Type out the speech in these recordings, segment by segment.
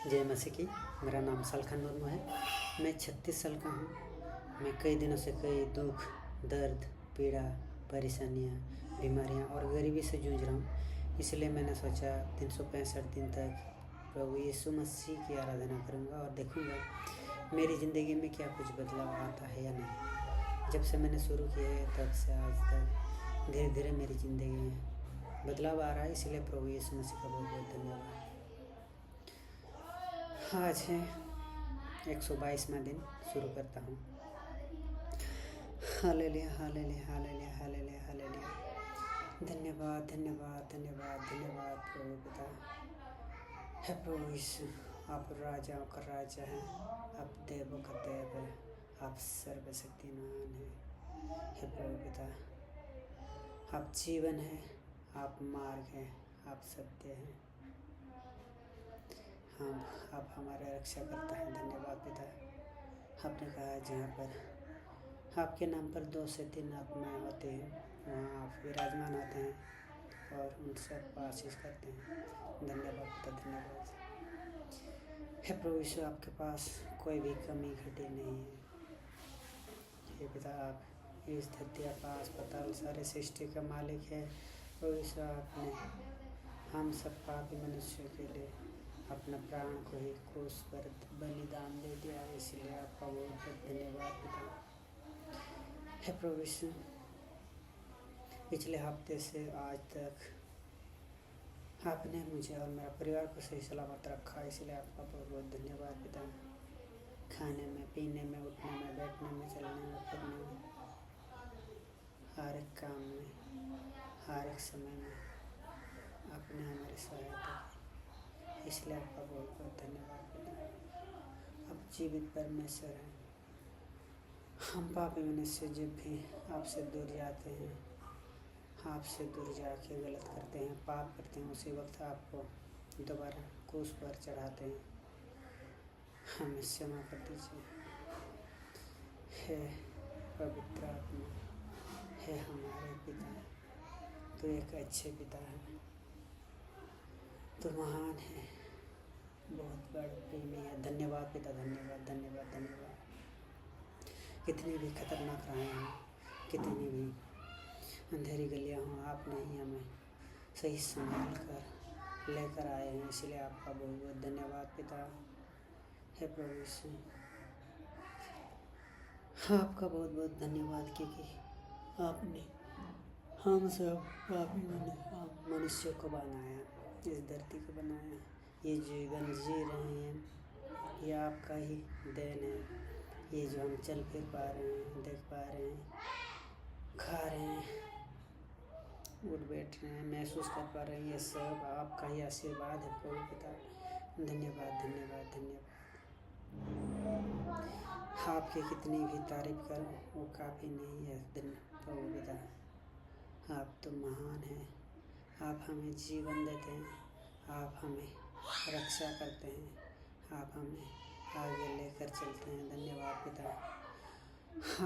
जय मसीह की। मेरा नाम सलखन मुर्मू है। मैं 36 साल का हूँ। मैं कई दिनों से कई दुख, दर्द, पीड़ा, परेशानियाँ, बीमारियाँ और गरीबी से जूझ रहा हूँ। इसलिए मैंने सोचा 365 दिन तक प्रभु यीशु मसीह की आराधना करूँगा और देखूँगा मेरी ज़िंदगी में क्या कुछ बदलाव आता है या नहीं। जब से मैंने शुरू किया है तब से आज तक धीरे धीरे मेरी ज़िंदगी में बदलाव आ रहा है। इसलिए प्रभु यीशु मसीह का बहुत बहुत धन्यवाद। आज है 122वां दिन। शुरू करता हूँ। Hallelujah hallelujah hallelujah hallelujah hallelujah. धन्यवाद धन्यवाद धन्यवाद धन्यवाद प्रभु पिता। है प्रभु यीशु, आप राजाओं का राजा हैं, आप देवों का देव है, आप सर्वशक्तिमान हैं। है प्रभु पिता, आप जीवन है, आप मार्ग हैं, आप सत्य हैं। हाँ, आप हमारे रक्षा करता है। धन्यवाद पिता। आपने कहा जहाँ पर आपके नाम पर 2 से 3 आत्माएँ होते हैं वहाँ आप विराजमान होते हैं और उन सब को आशीष करते हैं। धन्यवाद पिता, धन्यवाद। हे प्रभु यीशु, आपके पास कोई भी कमी घटी नहीं है। हे पिता, आप इस धरती आकाश पाताल सारे सृष्टि का मालिक है। प्रभु यीशु, आपने हम सब पापी मनुष्यों के लिए अपना प्राण को ही क्रूस पर बलिदान दे दिया। इसलिए आपका बहुत बहुत धन्यवाद पिता। हे प्रभु यीशु, पिछले हफ्ते से आज तक आपने मुझे और मेरा परिवार को सही सलामत रखा। इसलिए आपका बहुत बहुत धन्यवाद पिता। खाने में, पीने में, उठने में, बैठने में, चलने में, फिरने में, हर एक काम में, हर एक समय में आपने हमारी सहायता की। इसलिए आपका बहुत बहुत धन्यवाद पिता। आप जीवित परमेश्वर हैं। हम पापी मनुष्य जब भी आपसे दूर जाते हैं, आपसे दूर जाके गलत करते हैं, पाप करते हैं, उसी वक्त आपको दोबारा क्रूस पर चढ़ाते हैं। हमें क्षमा कर दीजिए। हे पवित्र आत्मा, हे हमारे पिता, तू एक अच्छे पिता है, तू महान है, बहुत बड़ा प्रेमी है। धन्यवाद पिता, धन्यवाद धन्यवाद धन्यवाद। कितनी भी खतरनाक राहें हों, कितनी भी अंधेरी गलियाँ हों, आपने ही हमें सही संभाल कर लेकर आए हैं। इसलिए आपका बहुत बहुत धन्यवाद पिता। हे प्रभु यीशु, आपका बहुत बहुत धन्यवाद क्योंकि आपने हम सब पापी मनुष्यों को बनाया, इस धरती को बनाया। ये जीवन जी रहे हैं, ये आपका ही देन है। ये जो हम चल फिर पा रहे हैं, देख पा रहे हैं, खा रहे हैं, उठ बैठ रहे हैं, महसूस कर पा रहे हैं, ये सब आपका ही आशीर्वाद है प्रभु पिता। धन्यवाद धन्यवाद धन्यवाद। आपकी कितनी भी तारीफ करो वो काफ़ी नहीं है प्रभु पिता। आप तो महान हैं। आप हमें जीवन देते हैं, आप हमें रक्षा करते हैं, आप हमें आगे लेकर चलते हैं। धन्यवाद पिता।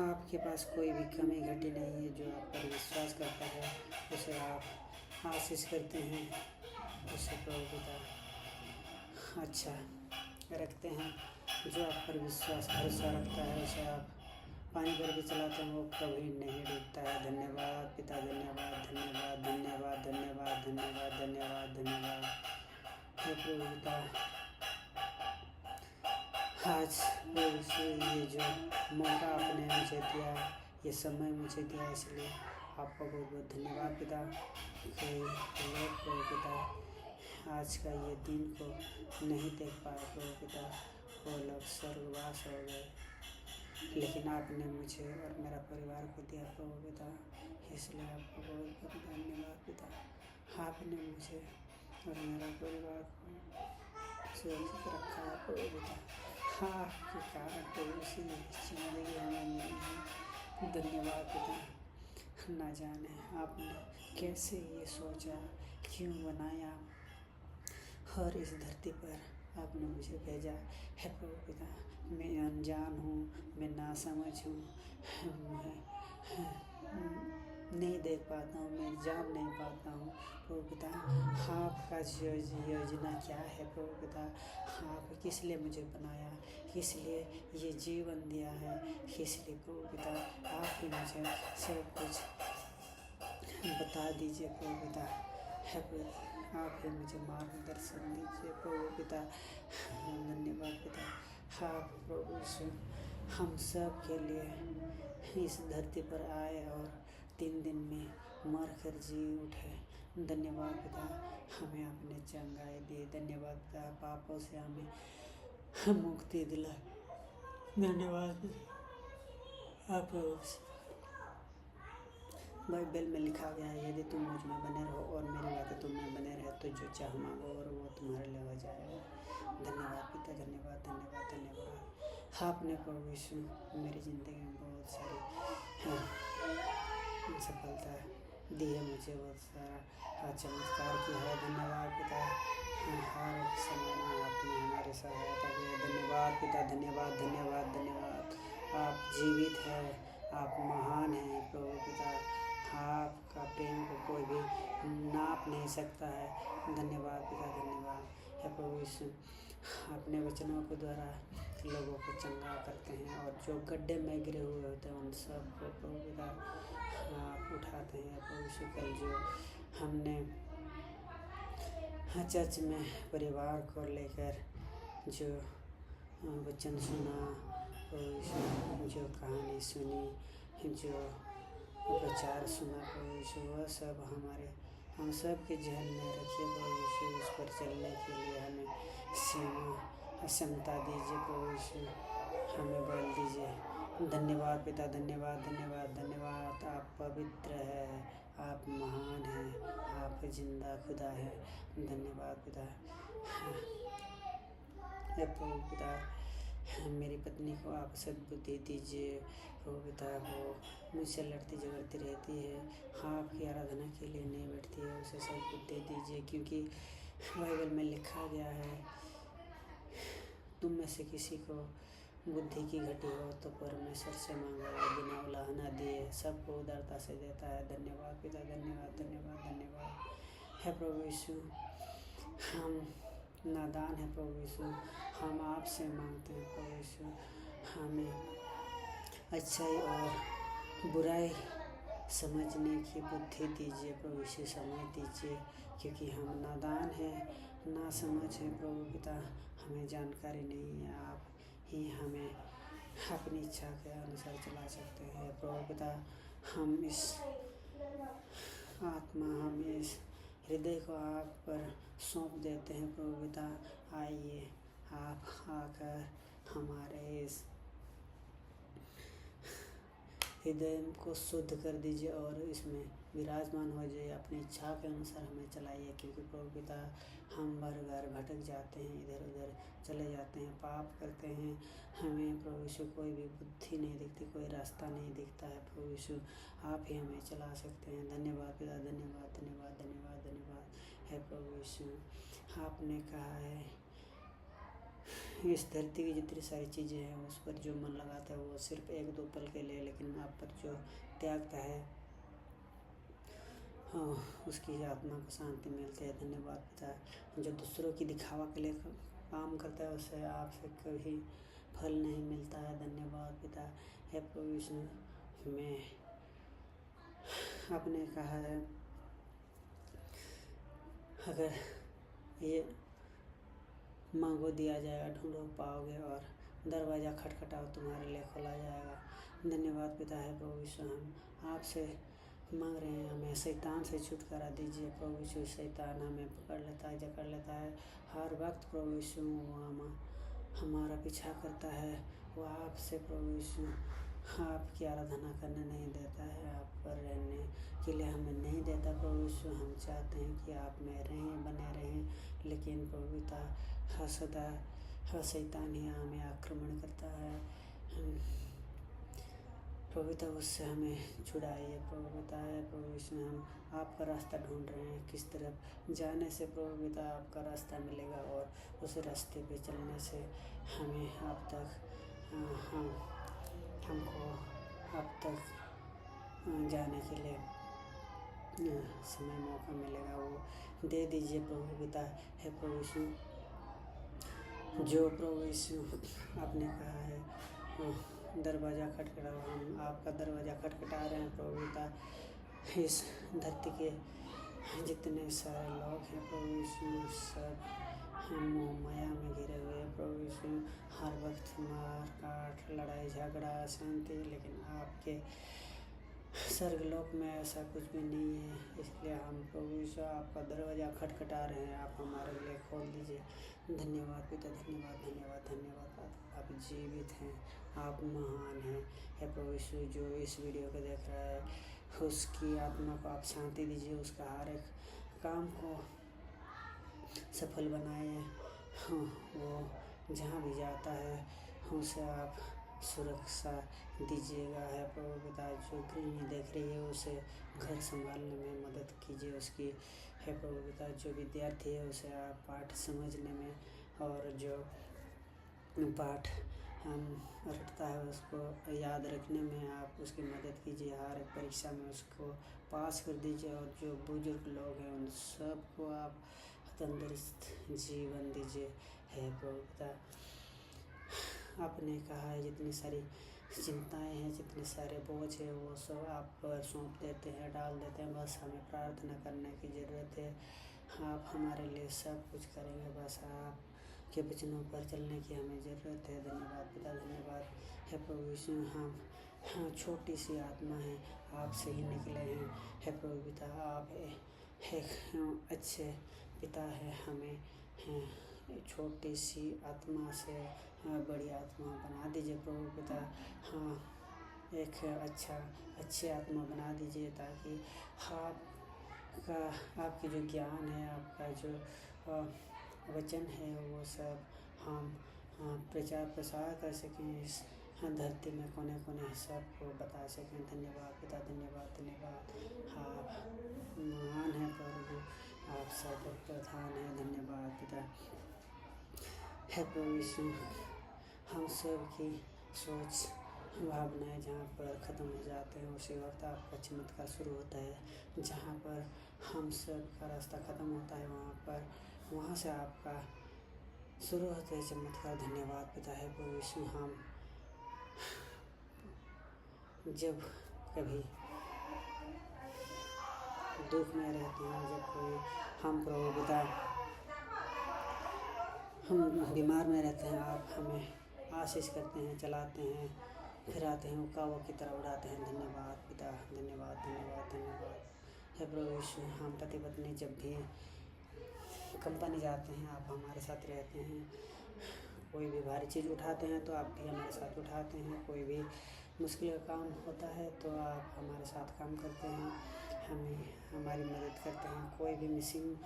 आपके पास कोई भी कमी घटी नहीं है। जो आप पर विश्वास करता है उसे आप आशीष करते हैं, उसे प्रभु पिता अच्छा रखते हैं। जो आप पर विश्वास भरोसा रखता है उसे आप पानी पर भी चलाते हैं, वो कभी नहीं डूबता है। धन्यवाद पिता, धन्यवाद धन्यवाद धन्यवाद धन्यवाद धन्यवाद धन्यवाद धन्यवाद। हे प्रभु पिता, आज ये जो मौका आपने मुझे दिया, ये समय मुझे दिया, इसलिए आपका बहुत बहुत धन्यवाद पिता। कई लोग प्रभु पिता आज का ये दिन को नहीं देख पाए प्रभु पिता, वो लोग स्वर्गवास हो गए, लेकिन आपने मुझे और मेरा परिवार को दिया प्रभु पिता। इसलिए आपको बहुत बहुत धन्यवाद पिता। आपने मुझे और मेरा परिवार को सुरक्षित रखा है प्रभु पिता। आपके कारण प्रभु से जिंदगी हमें मिली है। धन्यवाद पिता। ना जाने आपने कैसे ये सोचा, क्यों बनाया और इस धरती पर आपने मुझे भेजा है प्रभु पिता। मैं अनजान हूँ, मैं नासमझ हूँ, नहीं देख पाता हूँ, मैं जान नहीं पाता हूँ प्रभु पिता। आपका जो योजना क्या है प्रभु पिता, आप किस लिए मुझे बनाया, किस लिए ये जीवन दिया है, किस लिए प्रभु पिता, आप ही मुझे सब कुछ बता दीजिए प्रभु पिता। है प्रभु, आप ही मुझे मार्गदर्शन दीजिए प्रभु पिता। धन्यवाद पिता। हाँ प्रभु यीशु, हम सब के लिए इस धरती पर आए और 3 दिन में मर कर जी उठे। धन्यवाद पिता, हमें आपने चंगाई दी। धन्यवाद पिता, पापों से हमें मुक्ति दिलाई। धन्यवाद पिता। आप बाइबल में लिखा गया है, यदि तुम मुझ में बने रहो और मेरी बातें तुम में बने रहे तो जो चाह मांगो और वो तुम्हारे लिए हो जाएगा। धन्यवाद पिता, धन्यवाद धन्यवाद धन्यवाद। आपने प्रभु यीशु मेरी ज़िंदगी में बहुत सारी सफलता दी है, मुझे बहुत सारा चमत्कार किया है। धन्यवाद पिता, हर समय में आपने हमारी सहायता की है। धन्यवाद पिता, धन्यवाद धन्यवाद धन्यवाद। आप जीवित हैं, आप महान हैं प्रभु पिता। आपका प्रेम को कोई भी नाप नहीं सकता है। धन्यवाद पिता, धन्यवाद है प्रभु यीशु। अपने वचनों के द्वारा लोगों को चंगा करते हैं और जो गड्ढे में गिरे हुए होते हैं उन सब को प्रभु पिता आप उठाते हैं प्रभु यीशु। कल जो हमने चर्च में परिवार को लेकर जो वचन सुना प्रभु यीशु, जो कहानी सुनी, जो प्रचार सुना प्रभु यीशु, वह सब हम सब के जहन में रखिए प्रभु यीशु। उस पर चलने के लिए हमें क्षमता दीजिए प्रभु यीशु, हमें बल दीजिए। धन्यवाद पिता, धन्यवाद धन्यवाद धन्यवाद। आप पवित्र है, आप महान हैं, आप जिंदा खुदा है। धन्यवाद पिता। प्रभु पिता, मेरी पत्नी को आप सद्बुद्धि दीजिए प्रभु पिता। वो मुझसे लड़ती झगड़ती रहती है, आपकी आराधना के लिए नहीं बैठती है, उसे सद्बुद्धि दीजिए। क्योंकि बाइबल में लिखा गया है, तुम में से किसी को बुद्धि की घटी हो तो परमेश्वर से मांगो, बिना उलाहना दिए सबको उदारता से देता है। धन्यवाद पिता, धन्यवाद धन्यवाद धन्यवाद है प्रभु यीशु। हम नादान है प्रभु यीशु, हम आपसे मांगते हैं प्रभु यीशु, हमें अच्छाई और बुराई समझने की बुद्धि दीजिए प्रभु यीशु, समझ दीजिए। क्योंकि हम नादान हैं, ना समझ है प्रभु पिता, हमें जानकारी नहीं है। आप ही हमें अपनी इच्छा के अनुसार चला सकते हैं प्रभु पिता। हम इस हृदय को आप पर सौंप देते हैं प्रभु पिता। आइए आप आकर हमारे इस हृदय को शुद्ध कर दीजिए और इसमें विराजमान हो जाइए। अपनी इच्छा के अनुसार हमें चलाइए। क्योंकि प्रभु पिता, हम बार बार भटक जाते हैं, इधर उधर चले जाते हैं, पाप करते हैं। हमें प्रभु यीशु कोई भी बुद्धि नहीं दिखती, कोई रास्ता नहीं दिखता है प्रभु यीशु, आप ही हमें चला सकते हैं। धन्यवाद पिता, धन्यवाद धन्यवाद धन्यवाद धन्यवाद है प्रभु यीशु। आपने कहा है, इस धरती की जितनी सारी चीज़ें हैं उस पर जो मन लगाता है वो सिर्फ 1-2 पल के लिए, लेकिन आप पर जो त्यागता है उसकी आत्मा को शांति मिलती है। धन्यवाद पिता। जो दूसरों की दिखावा के लिए काम करता है उसे आपसे कभी फल नहीं मिलता है। धन्यवाद पिता। हे प्रभु यीशु, मैं आपने कहा है, अगर ये मांगो दिया जाएगा, ढूंढो पाओगे और दरवाज़ा खटखटाओ तुम्हारे लिए खोला जाएगा। धन्यवाद पिता है प्रभु यीशु, हम आपसे मांग रहे हैं, हमें शैतान से छुटकारा दीजिए प्रभु यीशु। शैतान हमें पकड़ लेता है, जकड़ लेता है हर वक्त प्रभु यीशु। वो हमारा पीछा करता है, वो आपसे प्रभु यीशु आपकी आराधना करने नहीं देता है, आप पर रहने के लिए हमें नहीं देता प्रभु यीशु। हम चाहते हैं कि आप में रहें, बने रहें, लेकिन प्रभु पिता सदा शैतान ही हमें आक्रमण करता है। प्रभु पिता, उससे हमें छुड़ाइए प्रभु पिता है प्रभु यीशु। हम आपका रास्ता ढूंढ रहे हैं, किस तरफ जाने से प्रभु पिता आपका रास्ता मिलेगा और उस रास्ते पे चलने से हमें आप तक हमको आप तक जाने के लिए समय मौका मिलेगा वो दे दीजिए प्रभु पिता। हे प्रभु यीशु, जो प्रभु यीशु आपने कहा है दरवाज़ा खटखटाओ, हम आपका दरवाज़ा खटखटा रहे हैं प्रभु पिता। इस धरती के जितने सारे लोग हैं प्रभु यीशु, सब मोह माया में घिरे हुए हैं प्रभु यीशु। हर वक्त मार काट, लड़ाई झगड़ा, अशांति, लेकिन आपके स्वर्गलोक में ऐसा कुछ भी नहीं है। इसलिए हम प्रभु यीशु आपका दरवाज़ा खटखटा रहे हैं, आप हमारे लिए खोल दीजिए। धन्यवाद पिता, धन्यवाद धन्यवाद धन्यवाद। आप जीवित हैं, आप महान हैं। हे प्रभु यीशु, जो इस वीडियो को देख रहा है उसकी आत्मा को आप शांति दीजिए, उसका हर एक काम को सफल बनाए। वो जहाँ भी जाता है उसे आप सुरक्षा दीजिएगा। है प्रभु पिता, जो गृहिणी देख रही है उसे घर संभालने में मदद कीजिए उसकी। है प्रभु पिता, जो विद्यार्थी है उसे आप पाठ समझने में, और जो पाठ रटता है उसको याद रखने में आप उसकी मदद कीजिए। हर एक परीक्षा में उसको पास कर दीजिए। और जो बुजुर्ग लोग हैं उन सबको आप तंदुरुस्त जीवन दीजिए। है प्रभु पिता, आपने कहा है जितनी सारी चिंताएं हैं, जितने सारे बोझ हैं, वो सब आप पर सौंप देते हैं, डाल देते हैं। बस हमें प्रार्थना करने की ज़रूरत है। आप हमारे लिए सब कुछ करेंगे, बस आप के वचनों पर चलने की हमें ज़रूरत है। धन्यवाद पिता, धन्यवाद। हे प्रभु यीशु, हम छोटी सी आत्मा है, आपसे ही निकले हैं। हे प्रभु पिता, आप एक अच्छे पिता है, हमें छोटी सी आत्मा से बड़ी आत्मा बना दीजिए प्रभु पिता। हाँ, एक अच्छी आत्मा बना दीजिए, ताकि आपकी जो ज्ञान है, आपका जो वचन है, वो सब हम प्रचार प्रसार कर सकें, इस धरती में कोने कोने सबको बता सकें। धन्यवाद पिता, धन्यवाद धन्यवाद। आप महान है प्रभु, आप सर्व प्रधान है। धन्यवाद पिता। है प्रभु यीशु, हम सब की सोच भावनाएं जहाँ पर ख़त्म हो जाते हैं, उसी वक्त आपका चमत्कार शुरू होता है। जहाँ पर हम सब का रास्ता ख़त्म होता है, वहाँ से आपका शुरू होता है चमत्कार। धन्यवाद पिता। है प्रभु यीशु, हम जब कभी दुख में रहते हैं, जब कोई हम प्रभु पिता हम बीमार में रहते हैं, आप हमें आशीष करते हैं, चलाते हैं, फिराते हैं, उकावों की तरह उड़ाते हैं। धन्यवाद पिता, धन्यवाद धन्यवाद धन्यवाद। हे प्रभु यीशु, हम पति पत्नी जब भी कंपनी जाते हैं, आप हमारे साथ रहते हैं। कोई भी भारी चीज़ उठाते हैं तो आप भी हमारे साथ उठाते हैं। कोई भी मुश्किल का काम होता है तो आप हमारे साथ काम करते हैं, हमारी मदद करते हैं। कोई भी मिसिंग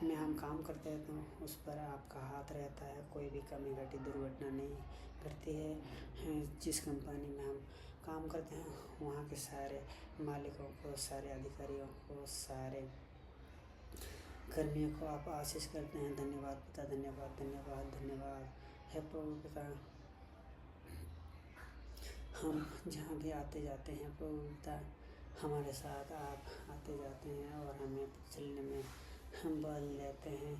में हम काम करते हैं तो उस पर आपका हाथ रहता है। कोई भी कमी घटी दुर्घटना नहीं घटती है। जिस कंपनी में हम काम करते हैं, वहाँ के सारे मालिकों को, सारे अधिकारियों को, सारे कर्मियों को आप आशीष करते हैं। धन्यवाद पिता, धन्यवाद धन्यवाद धन्यवाद। है प्रभु पिता, हम जहाँ भी आते जाते हैं प्रभु पिता, हमारे साथ आप आते जाते हैं और हमें चलने में हम बल देते हैं।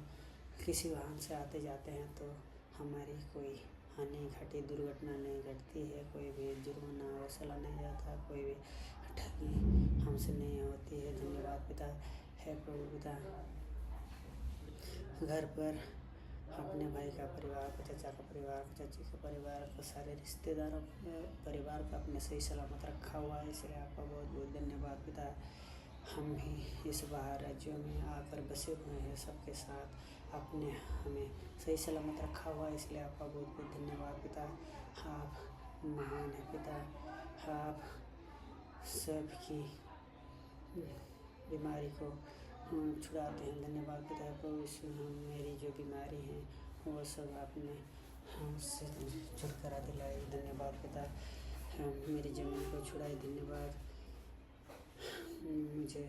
किसी वाहन से आते जाते हैं तो हमारी कोई हानि घटी दुर्घटना नहीं घटती है। कोई भी जुर्माना वसूला नहीं जाता, कोई भी ठगी हमसे नहीं होती है। धन्यवाद पिता। है प्रभु पिता, घर पर अपने भाई का परिवार को, चाचा का परिवार को, चाची का परिवार को, सारे रिश्तेदारों परिवार को अपने सही सलामत रखा हुआ है, इसलिए आपका बहुत बहुत धन्यवाद पिता। हम भी इस बाहर राज्यों में आकर बसे हुए हैं, सबके साथ आपने हमें सही सलामत रखा हुआ है, इसलिए आपका बहुत बहुत धन्यवाद पिता। आप महान है पिता, आप सबकी बीमारी को छुड़ाते हैं। धन्यवाद पिता। प्रभु यीशु, मेरी जो बीमारी है वो सब आपने हमसे छुटकारा दिलाई। धन्यवाद पिता। मेरी ज़मीन को छुड़ाई। धन्यवाद। मुझे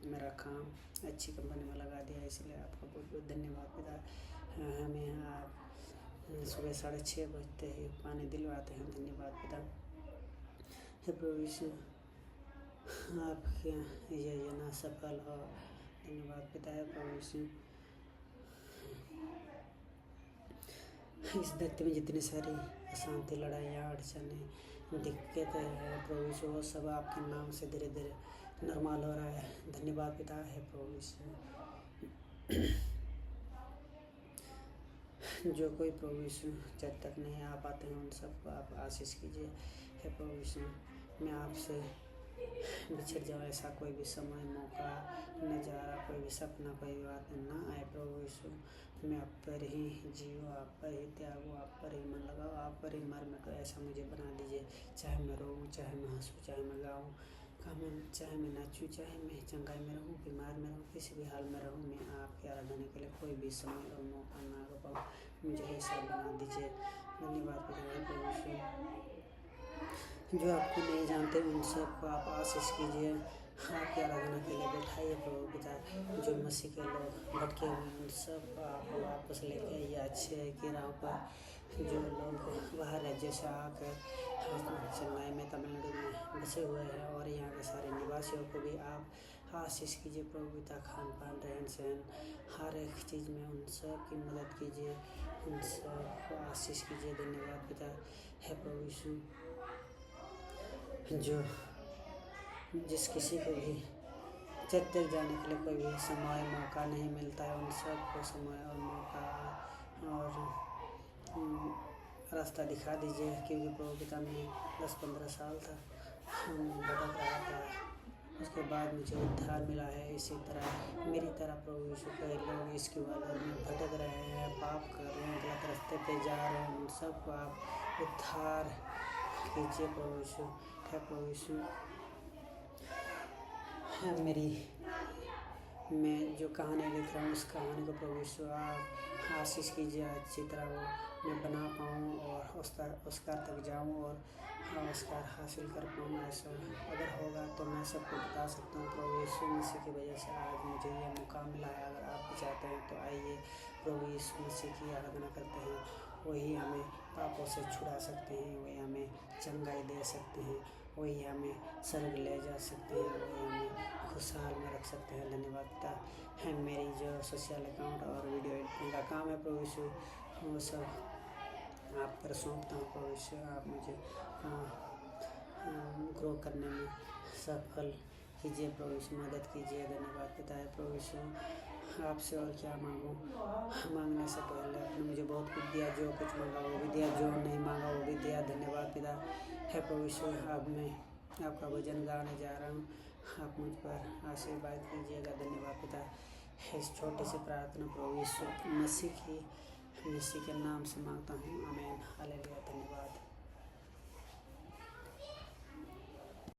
मेरा काम अच्छी कंपनी में लगा दिया, इसलिए आपका बहुत बहुत धन्यवाद पिता। हमें आप सुबह 6:30 बजते ही पानी दिलवाते हैं। धन्यवाद पिता। हे प्रभु यीशु, आपके ये योजना सफल हो। धन्यवाद पिता है प्रभु यीशु। इस धरती में जितनी सारी अशांति, लड़ाइयाँ, अड़चनें, दिक्कतें हैं प्रभु यीशु, वो सब आपके नाम से धीरे धीरे नॉर्मल हो रहा है। धन्यवाद पिता है प्रभु यीशु। जो कोई प्रभु यीशु जब तक नहीं आ पाते हैं उन सबको आप आशीष कीजिए हे प्रभु यीशु। मैं आपसे बिछड़ जाऊँ ऐसा कोई भी समय, मौका, नज़ारा, कोई भी सपना, कोई बात ना आए प्रभु यीशु। मैं आप पर ही जीऊँ, आप पर ही त्यागूँ, आप पर ही मन लगाऊँ, आप पर ही मर मिटूँ, ऐसा मुझे बना दीजिए। चाहे मैं रोऊँ, चाहे मैं हंसूँ, चाहे मैं गाऊँ, चाहे मैं नाचूँ, चाहे मैं चंगाई में रहूँ, बीमार में रहूँ, किसी भी हाल में रहूँ, मैं आपके आराधना के लिए कोई भी समय और मौका ना रो पाऊँ, मुझे ऐसा बना दीजिए। धन्यवाद प्रभु यीशु। जो आपको नहीं जानते उन सबको आप आशीष कीजिए। आपकी आराधना के लिए बैठाइए प्रभु पिता। जो मसीह के लोग भटके हुए हैं उन सबको आप वापस लेके आइए अच्छे की राह पर। जो लोग बाहर राज्य से आकर चेन्नई में, तमिलनाडु में बसे हुए हैं और यहाँ के सारे निवासियों को भी आप आशीष कीजिए प्रभु पिता। खान पान, रहन सहन, हर एक चीज़ में उन सब की मदद कीजिए, उन सबको आशीष कीजिए। धन्यवाद पिता है प्रभु यीशु। जो जिस किसी को भी जब तक जाने के लिए कोई भी समय, मौका नहीं मिलता है उन सबको समय और मौका और रास्ता दिखा दीजिए। क्योंकि प्रभु पिता में 10-15 साल था भटक रहा था, उसके बाद मुझे उद्धार मिला है। इसी तरह मेरी तरह प्रभु यीशु कई लोग इसकी वालों में भटक रहे हैं, पाप कर रहे हैं, गलत रास्ते पे जा रहे हैं, उन सबको आप उद्धार कीजिए प्रभु यीशु। है प्रभु यीशु। मैं जो कहानी लिख रहा हूँ उस कहानी को प्रभु यीशु आप आशीष कीजिए, अच्छी तरह वो मैं बना पाऊँ और उसकार तक जाऊँ और उसकार हासिल कर पाऊँ। ऐसा अगर होगा तो मैं सबको बता सकता हूँ। प्रभु यीशु मसीह की वजह से आज मुझे ये मौका मिला है। अगर आप भी चाहते हैं तो आइए प्रभु यीशु मसीह की आराधना करते हैं। वही हमें पापों से छुड़ा सकते हैं, वही हमें चंगाई दे सकते हैं, वही हमें स्वर्ग ले जा सकते हैं, वही हमें खुशहाल में रख सकते हैं। धन्यवाद पिता है। मेरी जो सोशल अकाउंट और वीडियो एडिटिंग का काम है प्रभु यीशु, वो सब आप पर सौंपता हूँ प्रभु यीशु। आप मुझे ग्रो करने में सफल कीजिए प्रभु यीशु, मदद कीजिए। धन्यवाद पिता है प्रभु यीशु। आपसे और क्या मांगूँ, मांगने से पहले आपने मुझे बहुत कुछ दिया। जो कुछ मांगा वो भी दिया, जो नहीं मांगा वो भी दिया। धन्यवाद पिता है प्रभु यीशु। अब मैं आपका भजन गाने जा रहा हूँ, आप मुझ पर आशीर्वाद कीजिएगा। धन्यवाद पिता। इस छोटी सी प्रार्थना प्रभु यीशु मसीह के नाम से मांगता हूँ, आमीन। हालेलुया। धन्यवाद।